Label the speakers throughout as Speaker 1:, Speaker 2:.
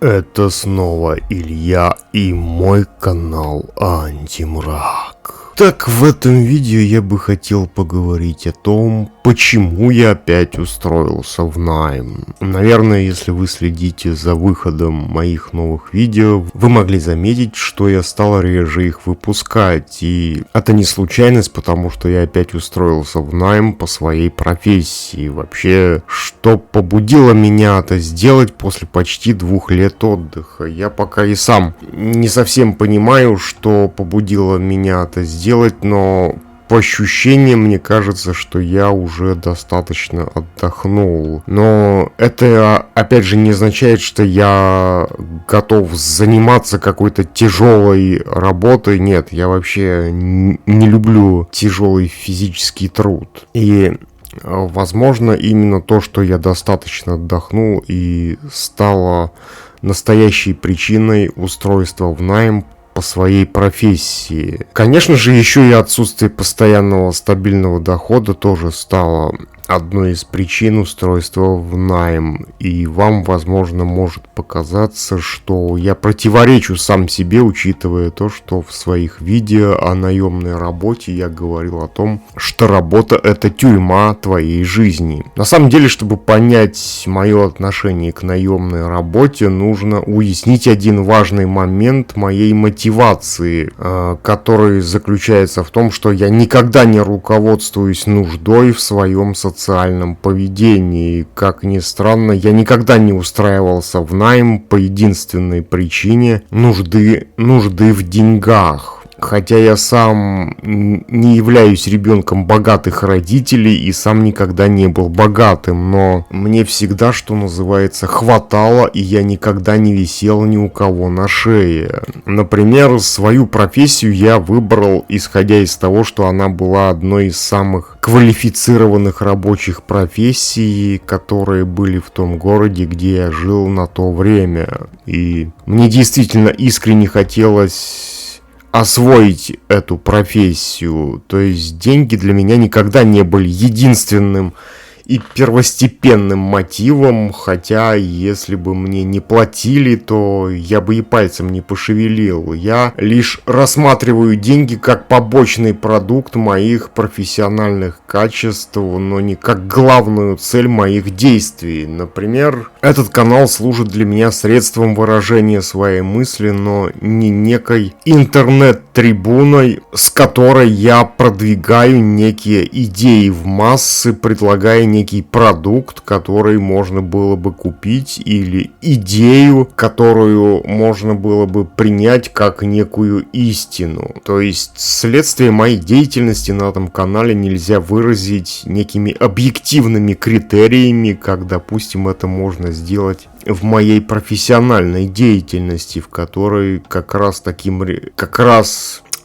Speaker 1: Это снова Илья и мой канал Антимрак. Так, в этом видео я бы хотел поговорить о том, почему я опять устроился в найм. Наверное, если вы следите за выходом моих новых видео, вы могли заметить, что я стал реже их выпускать. И это не случайность, потому что я опять устроился в найм по своей профессии. Вообще, что побудило меня это сделать после почти 2 лет отдыха? Я пока и сам не совсем понимаю, что побудило меня это сделать, но по ощущениям мне кажется, что я уже достаточно отдохнул. Но это опять же не означает, что я готов заниматься какой-то тяжелой работой. Нет, я вообще не люблю тяжелый физический труд. И возможно, именно то, что я достаточно отдохнул, и стало настоящей причиной устройства в найм по своей профессии. Конечно же, еще и отсутствие постоянного стабильного дохода тоже стало одной из причин устройства в найм. И вам, возможно, может показаться, что я противоречу сам себе, учитывая то, что в своих видео о наемной работе я говорил о том, что работа — это тюрьма твоей жизни. На самом деле, чтобы понять мое отношение к наемной работе, нужно уяснить один важный момент моей мотивации, который заключается в том, что я никогда не руководствуюсь нуждой в своем социальном поведении. Как ни странно, я никогда не устраивался в найм по единственной причине нужды в деньгах. Хотя я сам не являюсь ребенком богатых родителей и сам никогда не был богатым, но мне всегда, что называется, хватало, и я никогда не висел ни у кого на шее. Например, свою профессию я выбрал, исходя из того, что она была одной из самых квалифицированных рабочих профессий, которые были в том городе, где я жил на то время. И мне действительно искренне хотелось освоить эту профессию. То есть деньги для меня никогда не были единственным и первостепенным мотивом, хотя если бы мне не платили, то я бы и пальцем не пошевелил. Я лишь рассматриваю деньги как побочный продукт моих профессиональных качеств, но не как главную цель моих действий. Например, этот канал служит для меня средством выражения своей мысли, но не некой интернет-трибуной, с которой я продвигаю некие идеи в массы, предлагая некий продукт, который можно было бы купить, или идею, которую можно было бы принять как некую истину. То есть следствие моей деятельности на этом канале нельзя выразить некими объективными критериями, как, допустим, это можно сделать в моей профессиональной деятельности, в которой как раз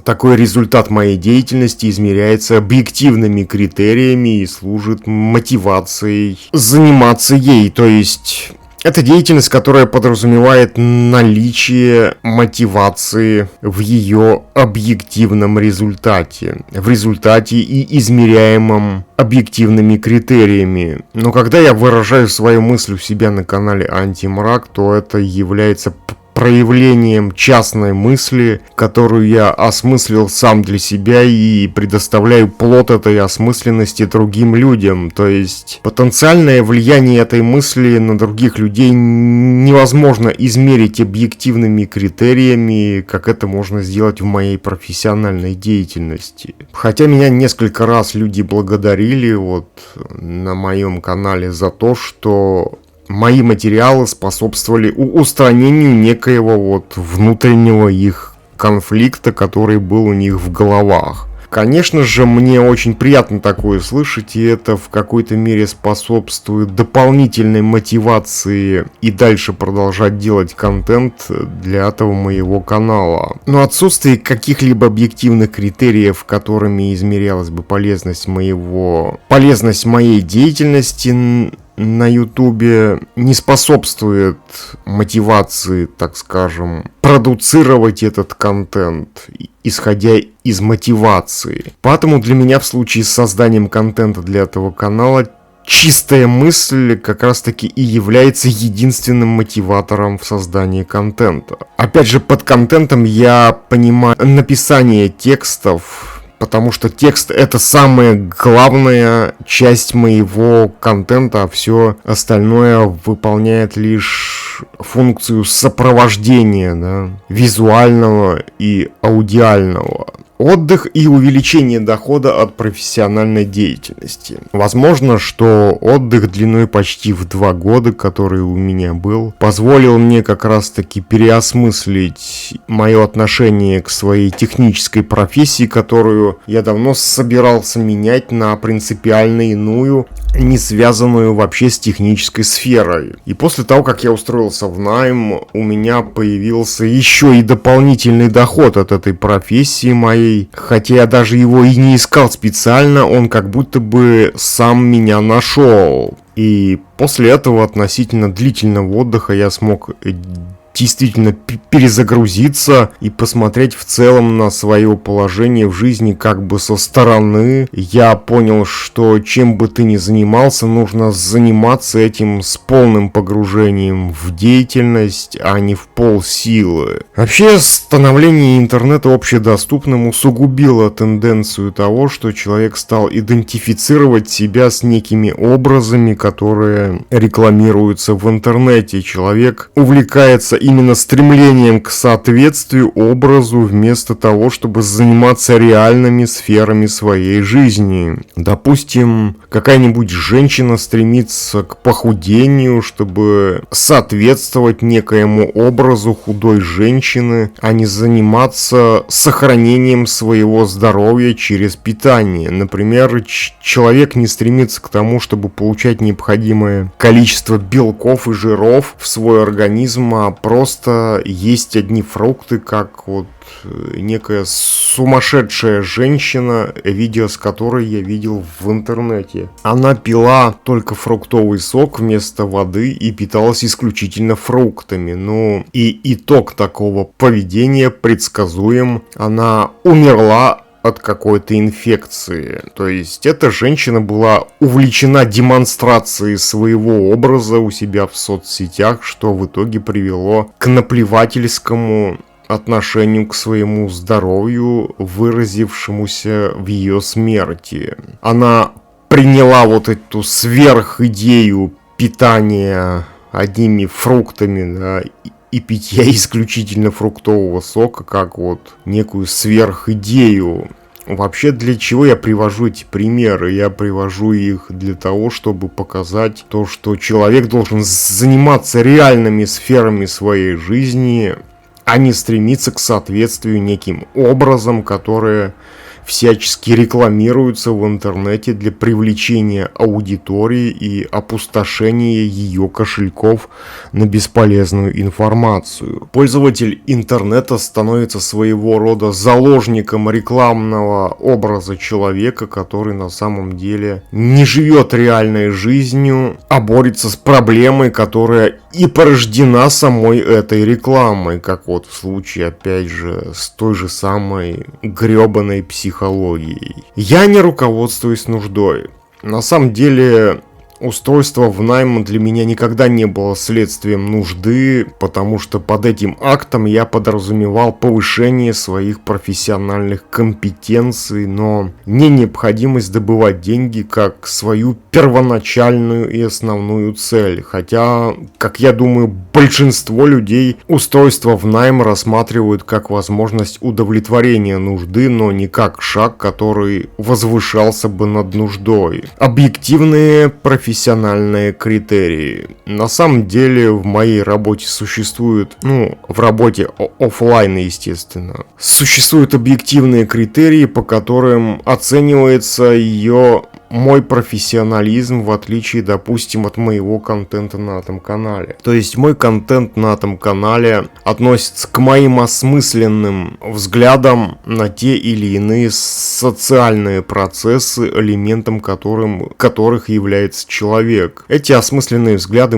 Speaker 1: такой результат моей деятельности измеряется объективными критериями и служит мотивацией заниматься ей. То есть это деятельность, которая подразумевает наличие мотивации в ее объективном результате, в результате и измеряемом объективными критериями. Но когда я выражаю свою мысль у себя на канале Антимрак, то это является проявлением частной мысли, которую я осмыслил сам для себя и предоставляю плод этой осмысленности другим людям. То есть потенциальное влияние этой мысли на других людей невозможно измерить объективными критериями, как это можно сделать в моей профессиональной деятельности. Хотя меня несколько раз люди благодарили на моем канале за то, что мои материалы способствовали устранению некоего внутреннего их конфликта, который был у них в головах. Конечно же, мне очень приятно такое слышать, и это в какой-то мере способствует дополнительной мотивации и дальше продолжать делать контент для этого моего канала. Но отсутствие каких-либо объективных критериев, которыми измерялась бы полезность моей деятельности на ютубе, не способствует мотивации, так скажем, продуцировать этот контент, исходя из мотивации. Поэтому для меня в случае с созданием контента для этого канала чистая мысль как раз таки и является единственным мотиватором в создании контента. Опять же, под контентом я понимаю написание текстов, потому что текст — это самая главная часть моего контента, а все остальное выполняет лишь функцию сопровождения, да, визуального и аудиального. Отдых и увеличение дохода от профессиональной деятельности. Возможно, что отдых длиной почти в 2 года, который у меня был, позволил мне как раз-таки переосмыслить мое отношение к своей технической профессии, которую я давно собирался менять на принципиально иную, не связанную вообще с технической сферой. И после того, как я устроился в найм, у меня появился еще и дополнительный доход от этой профессии моей. Хотя я даже его и не искал специально, он как будто бы сам меня нашел. И после этого относительно длительного отдыха я смог действительно перезагрузиться и посмотреть в целом на свое положение в жизни как бы со стороны. Я понял, что чем бы ты ни занимался, нужно заниматься этим с полным погружением в деятельность, а не в полсилы. Вообще, становление интернета общедоступным усугубило тенденцию того, что человек стал идентифицировать себя с некими образами, которые рекламируются в интернете. Человек увлекается именно стремлением к соответствию образу вместо того, чтобы заниматься реальными сферами своей жизни. Допустим, какая-нибудь женщина стремится к похудению, чтобы соответствовать некоему образу худой женщины, а не заниматься сохранением своего здоровья через питание. Например, человек не стремится к тому, чтобы получать необходимое количество белков и жиров в свой организм, а просто есть одни фрукты, как вот некая сумасшедшая женщина, видео с которой я видел в интернете. Она пила только фруктовый сок вместо воды и питалась исключительно фруктами. Ну и итог такого поведения предсказуем. Она умерла от какой-то инфекции. То есть эта женщина была увлечена демонстрацией своего образа у себя в соцсетях, что в итоге привело к наплевательскому отношению к своему здоровью, выразившемуся в ее смерти. Она приняла вот эту сверхидею питания одними фруктами, да, и питья исключительно фруктового сока, как вот некую сверхидею. Вообще, для чего я привожу эти примеры? Я привожу их для того, чтобы показать то, что человек должен заниматься реальными сферами своей жизни, а не стремиться к соответствию неким образом, которые всячески рекламируются в интернете для привлечения аудитории и опустошения ее кошельков на бесполезную информацию. Пользователь интернета становится своего рода заложником рекламного образа человека, который на самом деле не живет реальной жизнью, а борется с проблемой, которая и порождена самой этой рекламой, как вот в случае, опять же, с той же самой гребаной психологией. Я не руководствуюсь нуждой. На самом деле, устройство в найм для меня никогда не было следствием нужды, потому что под этим актом я подразумевал повышение своих профессиональных компетенций, но не необходимость добывать деньги как свою первоначальную и основную цель. Хотя, как я думаю, большинство людей устройство в найм рассматривают как возможность удовлетворения нужды, но не как шаг, который возвышался бы над нуждой. Объективные профессиональные критерии. На самом деле в моей работе существуют, в работе офлайн, естественно, существуют объективные критерии, по которым оценивается мой профессионализм, в отличие, допустим, от моего контента на этом канале. То есть мой контент на этом канале относится к моим осмысленным взглядам на те или иные социальные процессы, элементом которых является человек. Эти осмысленные взгляды,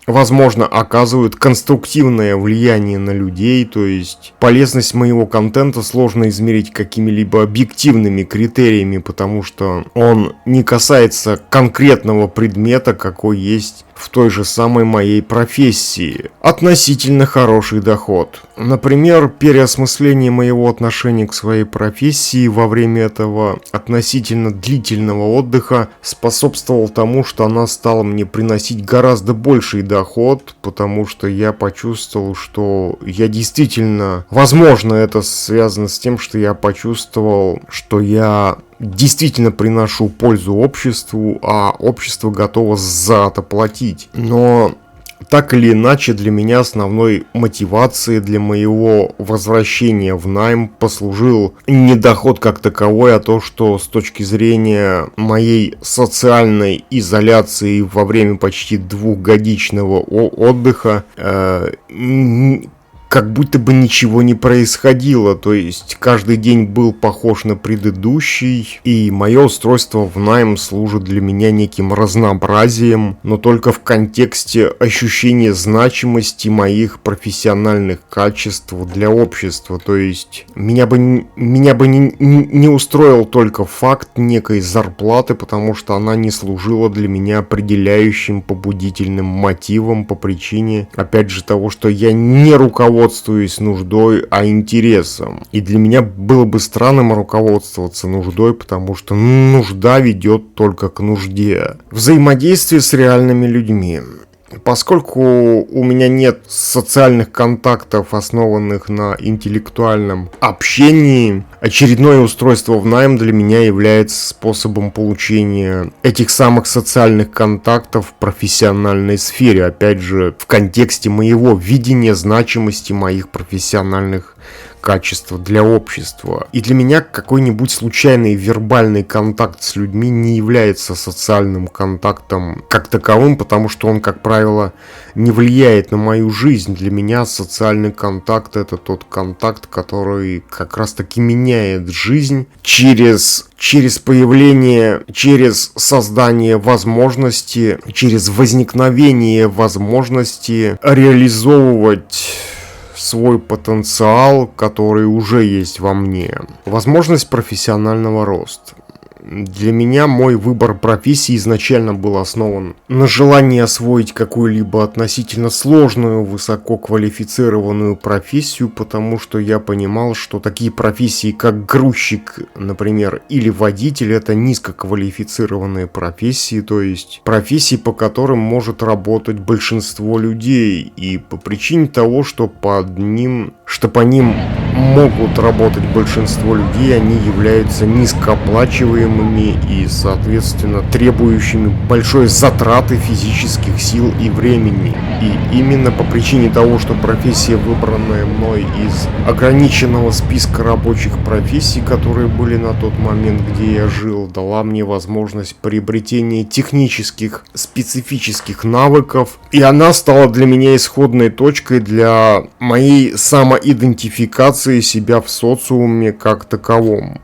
Speaker 1: возможно, оказывают конструктивное влияние на людей, то есть полезность моего контента сложно измерить какими-либо объективными критериями, потому что он не касается конкретного предмета, какой есть в той же самой моей профессии. Относительно хороший доход. Например, переосмысление моего отношения к своей профессии во время этого относительно длительного отдыха способствовал тому, что она стала мне приносить гораздо больший доход, потому что я почувствовал, что я действительно... Возможно, это связано с тем, что я почувствовал, что я действительно приношу пользу обществу, а общество готово за это платить. Но так или иначе, для меня основной мотивацией для моего возвращения в найм послужил не доход как таковой, а то, что с точки зрения моей социальной изоляции во время почти двухгодичного отдыха, как будто бы ничего не происходило, то есть каждый день был похож на предыдущий, и мое устройство в найм служит для меня неким разнообразием, но только в контексте ощущения значимости моих профессиональных качеств для общества, то есть меня бы не устроил только факт некой зарплаты, потому что она не служила для меня определяющим побудительным мотивом по причине, опять же, того, что я не руководствуюсь нуждой, а интересом. И для меня было бы странным руководствоваться нуждой, потому что нужда ведет только к нужде. Взаимодействие с реальными людьми. Поскольку у меня нет социальных контактов, основанных на интеллектуальном общении, очередное устройство в найм для меня является способом получения этих самых социальных контактов в профессиональной сфере, опять же, в контексте моего видения значимости моих профессиональных качества для общества. И для меня какой-нибудь случайный вербальный контакт с людьми не является социальным контактом как таковым, потому что он, как правило, не влияет на мою жизнь. Для меня социальный контакт — это тот контакт, который как раз-таки меняет жизнь через появление, через создание возможности, через возникновение возможности реализовывать свой потенциал, который уже есть во мне. Возможность профессионального роста. Для меня мой выбор профессии изначально был основан на желании освоить какую-либо относительно сложную, высококвалифицированную профессию, потому что я понимал, что такие профессии, как грузчик, например, или водитель, это низкоквалифицированные профессии, то есть профессии, по которым может работать большинство людей, и по причине того, что по ним могут работать большинство людей, они являются низкооплачиваемыми и, соответственно, требующими большой затраты физических сил и времени. И именно по причине того, что профессия, выбранная мной из ограниченного списка рабочих профессий, которые были на тот момент, где я жил, дала мне возможность приобретения технических, специфических навыков, и она стала для меня исходной точкой для моей самоидентификации себя в социуме как таковом.